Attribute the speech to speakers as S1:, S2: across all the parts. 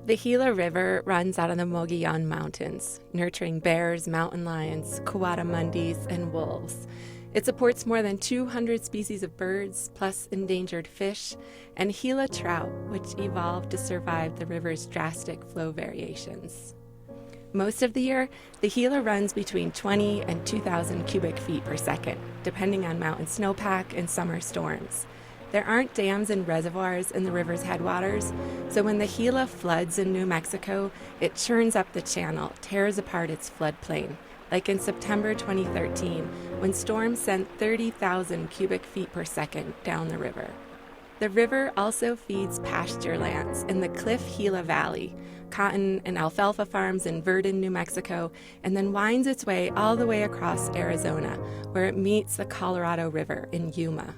S1: The Gila River runs out of the Mogollon Mountains, nurturing bears, mountain lions, coatimundis, and wolves. It supports more than 200 species of birds, plus endangered fish, and Gila trout, which evolved to survive the river's drastic flow variations. Most of the year, the Gila runs between 20 and 2,000 cubic feet per second, depending on mountain snowpack and summer storms. There aren't dams and reservoirs in the river's headwaters, so when the Gila floods in New Mexico, it churns up the channel, tears apart its floodplain, like in September 2013, when storms sent 30,000 cubic feet per second down the river. The river also feeds pasture lands in the Cliff Gila Valley, cotton and alfalfa farms in Verdon, New Mexico, and then winds its way all the way across Arizona, where it meets the Colorado River in Yuma.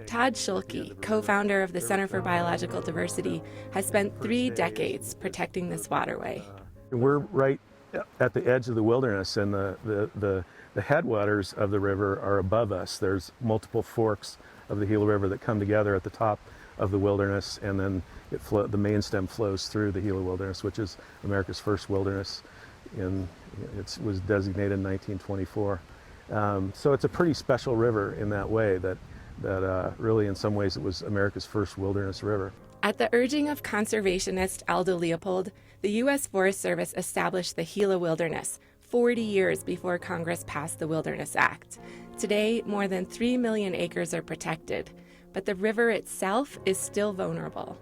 S1: Todd Schulke, co-founder of the Center for Biological Diversity, has spent 3 decades protecting this waterway.
S2: We're right at the edge of the wilderness, and the headwaters of the river are above us. There's multiple forks of the Gila River that come together at the top of the wilderness, and then the main stem flows through the Gila Wilderness, which is America's first wilderness. It was designated in 1924. So it's a pretty special river in that way, that really in some ways it was America's first wilderness river.
S1: At the urging of conservationist Aldo Leopold, the U.S. Forest Service established the Gila Wilderness 40 years before Congress passed the Wilderness Act. Today, more than 3 million acres are protected, but the river itself is still vulnerable.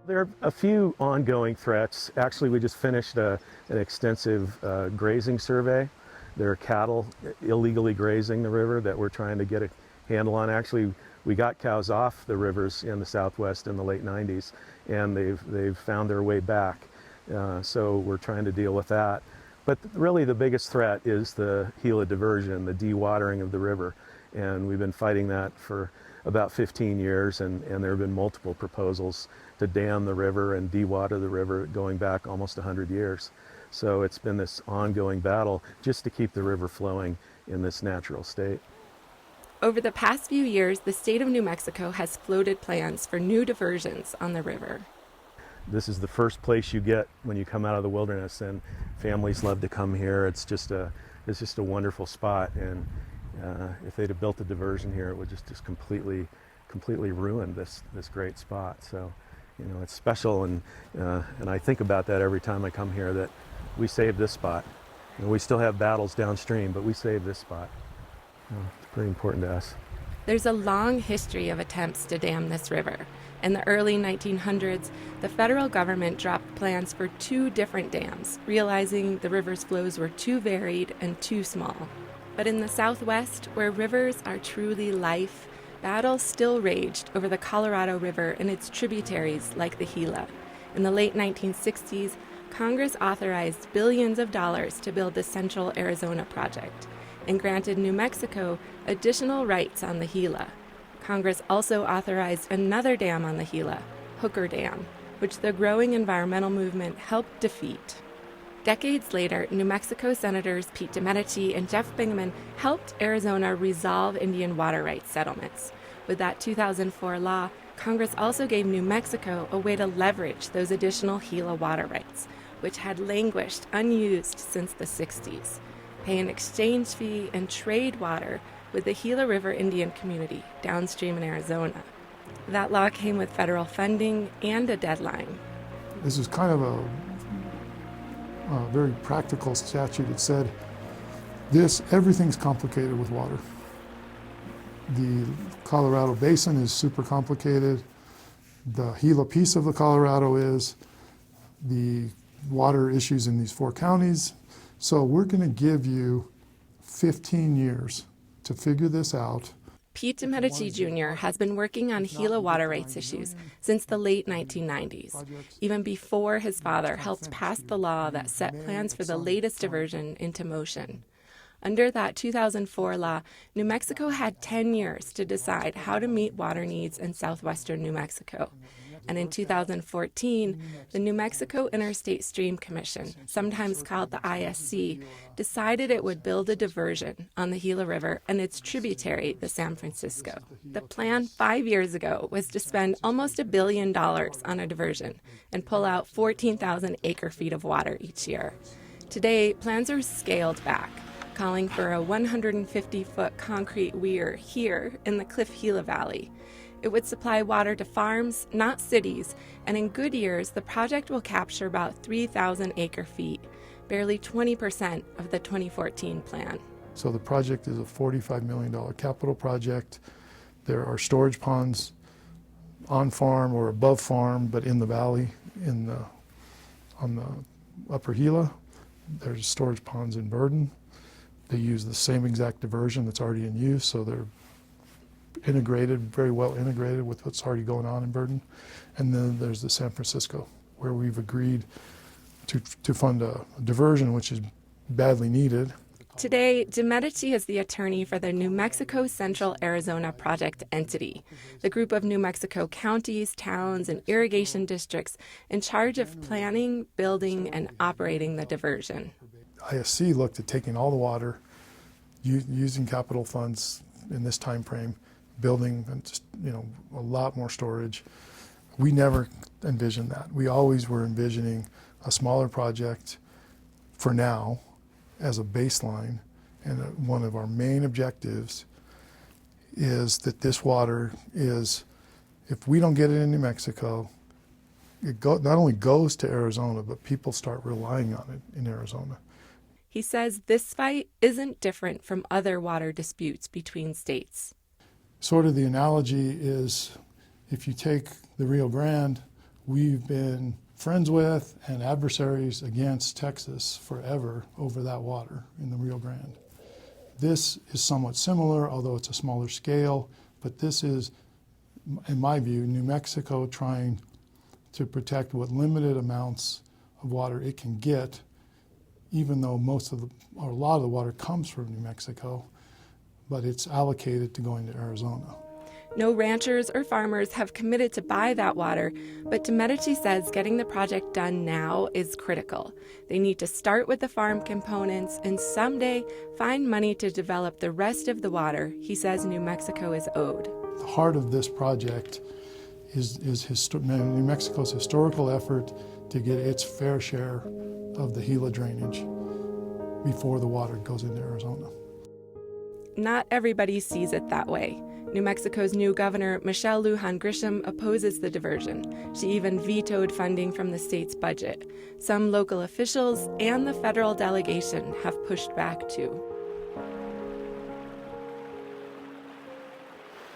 S2: There are a few ongoing threats. Actually, we just finished an extensive grazing survey. There are cattle illegally grazing the river that we're trying to get a handle on. Actually, we got cows off the rivers in the Southwest in the late 90s, and they've found their way back. So we're trying to deal with that. But really the biggest threat is the Gila diversion, the dewatering of the river. And we've been fighting that for about 15 years, and there have been multiple proposals to dam the river and dewater the river going back almost 100 years. So it's been this ongoing battle just to keep the river flowing in this natural state.
S1: Over the past few years, the state of New Mexico has floated plans for new diversions on the river.
S2: This is the first place you get when you come out of the wilderness, and families love to come here. It's just a wonderful spot, and if they'd have built a diversion here, it would just completely ruin this great spot. So, it's special, and I think about that every time I come here, that we saved this spot. We still have battles downstream, but we saved this spot. It's pretty important to us.
S1: There's a long history of attempts to dam this river. In the early 1900s, the federal government dropped plans for 2 different dams, realizing the river's flows were too varied and too small. But in the Southwest, where rivers are truly life, battles still raged over the Colorado River and its tributaries like the Gila. In the late 1960s, Congress authorized billions of dollars to build the Central Arizona Project and granted New Mexico additional rights on the Gila. Congress also authorized another dam on the Gila, Hooker Dam, which the growing environmental movement helped defeat. Decades later, New Mexico Senators Pete Domenici and Jeff Bingaman helped Arizona resolve Indian water rights settlements. With that 2004 law, Congress also gave New Mexico a way to leverage those additional Gila water rights, which had languished unused since the 60s. Pay an exchange fee and trade water with the Gila River Indian community downstream in Arizona. That law came with federal funding and a deadline.
S3: This is kind of a very practical statute. It said everything's complicated with water. The Colorado Basin is super complicated. The Gila piece of the Colorado is. The water issues in these 4 counties. So we're going to give you 15 years to figure this out.
S1: Pete Domenici Jr. has been working on Gila water rights issues since the late 1990s, even before his father helped pass the law that set plans for the latest diversion into motion. Under that 2004 law, New Mexico had 10 years to decide how to meet water needs in southwestern New Mexico. And in 2014, the New Mexico Interstate Stream Commission, sometimes called the ISC, decided it would build a diversion on the Gila River and its tributary, the San Francisco. The plan 5 years ago was to spend almost $1 billion on a diversion and pull out 14,000 acre-feet of water each year. Today, plans are scaled back, calling for a 150-foot concrete weir here in the Cliff Gila Valley. It would supply water to farms, not cities, and in good years, the project will capture about 3,000 acre-feet, barely 20% of the 2014 plan.
S3: So the project is a $45 million capital project. There are storage ponds on farm or above farm, but in the valley, on the upper Gila. There's storage ponds in Burden. They use the same exact diversion that's already in use, so they're integrated, very well integrated with what's already going on in Burden. And then there's the San Francisco, where we've agreed to fund a diversion, which is badly needed.
S1: Today, DeMedici is the attorney for the New Mexico Central Arizona Project entity, the group of New Mexico counties, towns, and irrigation districts in charge of planning, building, and operating the diversion.
S3: ISC looked at taking all the water, using capital funds in this time frame, building just, a lot more storage. We never envisioned that. We always were envisioning a smaller project for now as a baseline, and one of our main objectives is that this water is, if we don't get it in New Mexico, it not only goes to Arizona, but people start relying on it in Arizona.
S1: He says this fight isn't different from other water disputes between states.
S3: Sort of the analogy is, if you take the Rio Grande, we've been friends with and adversaries against Texas forever over that water in the Rio Grande. This is somewhat similar, although it's a smaller scale, but this is, in my view, New Mexico trying to protect what limited amounts of water it can get, even though a lot of the water comes from New Mexico, but it's allocated to going to Arizona.
S1: No ranchers or farmers have committed to buy that water, but DeMedici says getting the project done now is critical. They need to start with the farm components and someday find money to develop the rest of the water he says New Mexico is owed.
S3: The heart of this project is New Mexico's historical effort to get its fair share of the Gila drainage before the water goes into Arizona.
S1: Not everybody sees it that way. New Mexico's new governor, Michelle Lujan Grisham, opposes the diversion. She even vetoed funding from the state's budget. Some local officials and the federal delegation have pushed back too.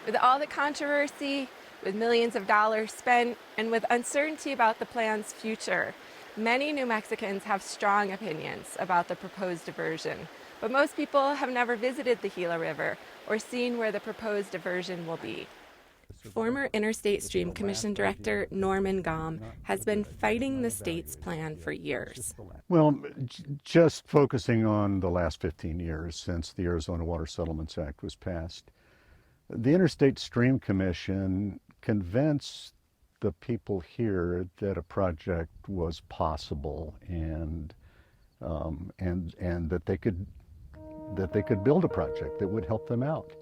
S1: With all the controversy, with millions of dollars spent, and with uncertainty about the plan's future, many New Mexicans have strong opinions about the proposed diversion. But most people have never visited the Gila River or seen where the proposed diversion will be. Former Interstate Stream Commission Director Norman Gaum has been fighting the state's plan for years.
S4: Well, just focusing on the last 15 years since the Arizona Water Settlements Act was passed, the Interstate Stream Commission convinced the people here that a project was possible and that they could build a project that would help them out.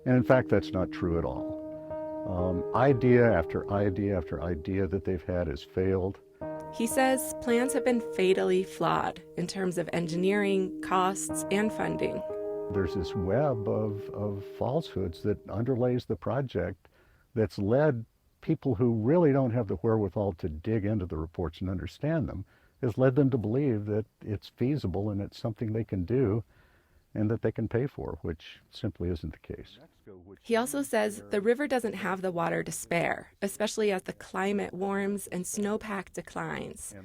S4: And in fact, that's not true at all. Idea after idea after idea that they've had has failed.
S1: He says plans have been fatally flawed in terms of engineering, costs, and funding.
S4: There's this web of falsehoods that underlays the project that's led people who really don't have the wherewithal to dig into the reports and understand them, has led them to believe that it's feasible and it's something they can do and that they can pay for, which simply isn't the case.
S1: He also says the river doesn't have the water to spare, especially as the climate warms and snowpack declines.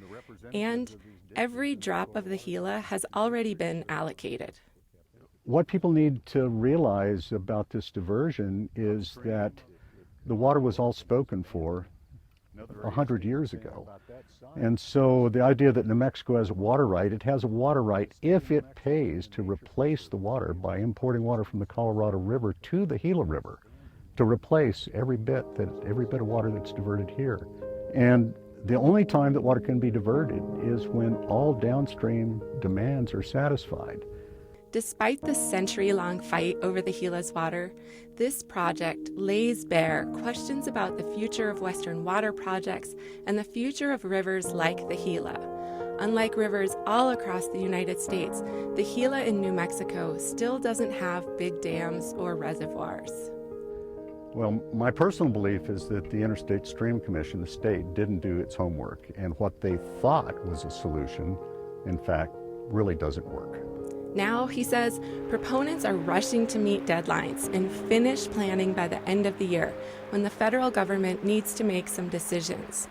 S1: And every drop of the Gila has already been allocated.
S4: What people need to realize about this diversion is that the water was all spoken for 100 years ago. And so the idea that New Mexico has a water right, it has a water right if it pays to replace the water by importing water from the Colorado River to the Gila River, to replace every bit of water that's diverted here. And the only time that water can be diverted is when all downstream demands are satisfied.
S1: Despite the century-long fight over the Gila's water, this project lays bare questions about the future of Western water projects and the future of rivers like the Gila. Unlike rivers all across the United States, the Gila in New Mexico still doesn't have big dams or reservoirs.
S4: Well, my personal belief is that the Interstate Stream Commission, the state, didn't do its homework, and what they thought was a solution, in fact, really doesn't work.
S1: Now, he says, proponents are rushing to meet deadlines and finish planning by the end of the year, when the federal government needs to make some decisions.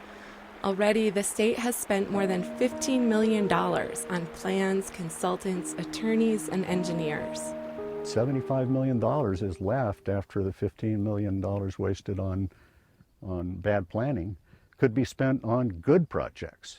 S1: Already, the state has spent more than $15 million on plans, consultants, attorneys, and engineers.
S4: $75 million is left after the $15 million wasted on bad planning could be spent on good projects.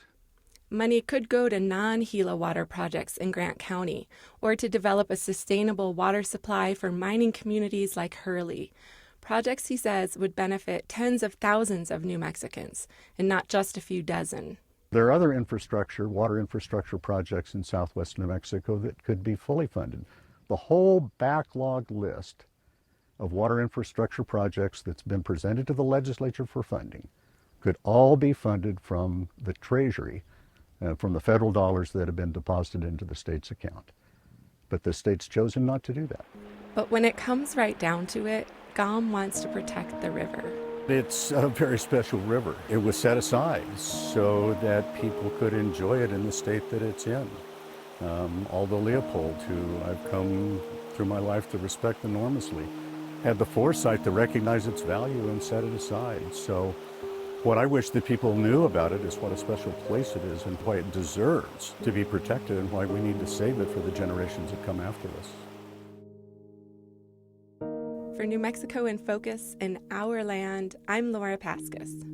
S1: Money could go to non-Gila water projects in Grant County, or to develop a sustainable water supply for mining communities like Hurley. Projects, he says, would benefit tens of thousands of New Mexicans, and not just a few dozen.
S4: There are other water infrastructure projects in southwest New Mexico that could be fully funded. The whole backlog list of water infrastructure projects that's been presented to the legislature for funding could all be funded from the Treasury, from the federal dollars that have been deposited into the state's account. But the state's chosen not to do that.
S1: But when it comes right down to it, GOM wants to protect the river.
S4: It's a very special river. It was set aside so that people could enjoy it in the state that it's in. Aldo Leopold, who I've come through my life to respect enormously, had the foresight to recognize its value and set it aside. So what I wish that people knew about it is what a special place it is and why it deserves to be protected and why we need to save it for the generations that come after us.
S1: For New Mexico in Focus and Our Land, I'm Laura Paskus.